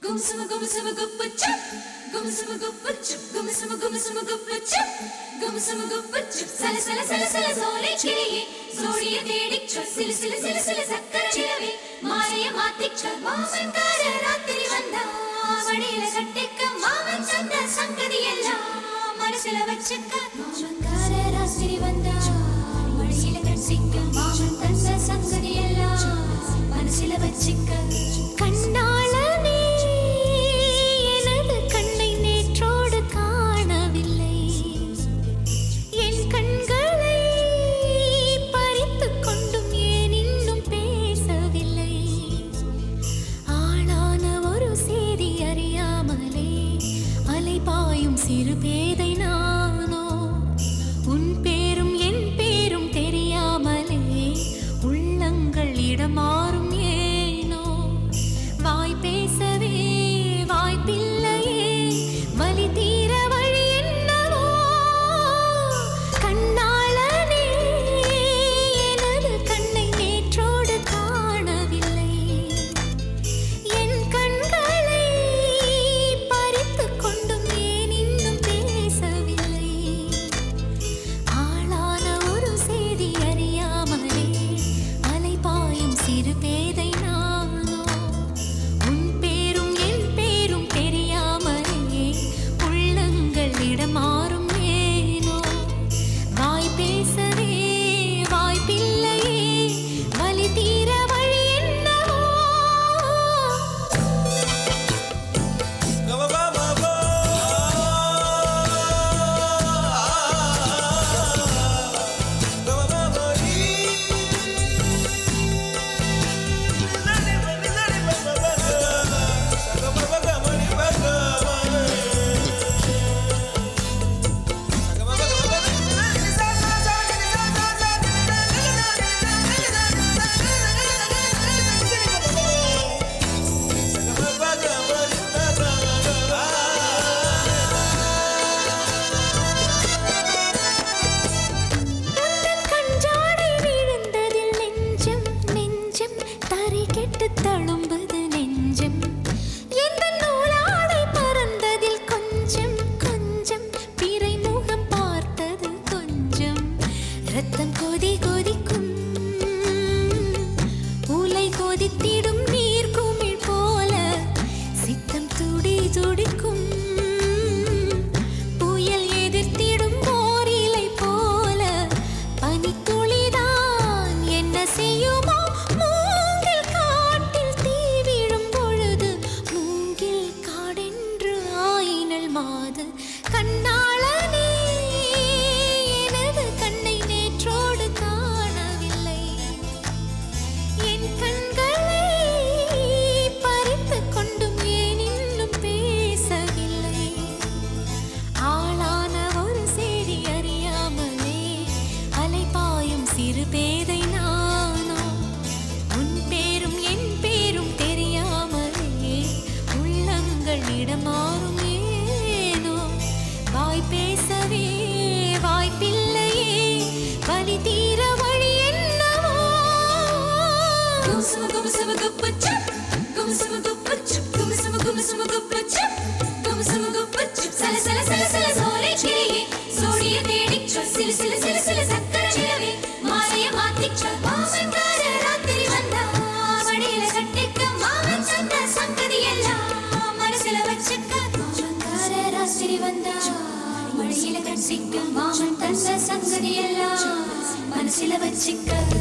Gumsama gumsama guppuchup, gumsama guppuchup, gumsama gumsama guppuchup, gumsama guppuchup. Sala sala sala sala sole chiliye, zodiye dedichu, sil sil sil sil sakkara chilave, maariya maathichu, maamankaara raatiri vanda, vadiyila kattikka maaman tanda sangadhi ellam, manasila vachukka, maamankaara raatiri vanda, vadiyila kattikka maaman tanda sangadhi ellam, manasila vachukka. கண்ணாளனே எனது கண்ணை நேற்றோடு காணவில்லை என் கண்களை பறித்துக் கொண்டும் ஏன் இன்னும் பேசவில்லை ஆளான ஒரு செய்தி அறியாமலே அலைபாயும் சிறு பேதை நானோ உன் பேரும் என் பேரும் தெரியாமலே உள்ளங்கள் இடமாறும் வாய் பேசவே வாய்ப்பில்லையே வலி தீர வழி என்னவோ கண்ணாளனே எனது கண்ணை நேற்றோடு காணவில்லை என் கண்களை பறித்துக் கொண்டும் ஏன் இன்னும் பேசவில்லை ஆளான ஒரு செய்தி அறியாமலே அலைபாயும் சிறு பேதை மாறும் ஏனோ வாய் பேசவே வாய்ப்பில்லையே வலி தீர வழி என்னவோ தழும்புது நெஞ்சம் எந்த நூலாடை பறந்ததில் கொஞ்சம் கொஞ்சம் பிறை முகம் பார்த்தது கொஞ்சம் ரத்தம் கொதி கொதிக்கும் உலை கொதித்திடும் நீர் குமிழ் போல சித்தம் துடி துடிக்கும் புயல் எதிர்த்திடும் ஓர் இலை போல பனித்துளிதான் என்ன செய்யுமோ கண்ணாளனே எனது கண்ணை நேற்றோடு காணவில்லை என் கண்களை பறித்துக் கொண்டும் ஏன் இன்னும் பேசவில்லை ஆளான ஒரு செய்தி அறியாமலே அலைபாயும் சிறு பேதை நானோ உன் பேரும் என் பேரும் தெரியாமலே உள்ளங்கள் இடமாறும் வாய் பேசவே வாய்ப்பில்லையே வலி தீர வழி என்னவோ கும்சம கும்சம குப்பச்சுப் கும்சம குப்பச்சுப் கும்சம கும்சம குப்பச்சுப் கும்சம குப்பச்சுப் சல சல சல சல சோலை கிளியே சோடிய தேடிச்சு சில சில சில சில சக்கர நிலவே மாலைய மாத்திச்சு மாமன்கார ராத்திரி வந்தா வடியில கட்டிக்க மாமன் சந்த சங்கதி எல்லாம் மனசுல வச்சுக்க மாமன்கார ராத்திரி வந்தா மடியில கட்டிக்க மாமன் தந்த சங்கதி எல்லாம் மனசுல வச்சுக்க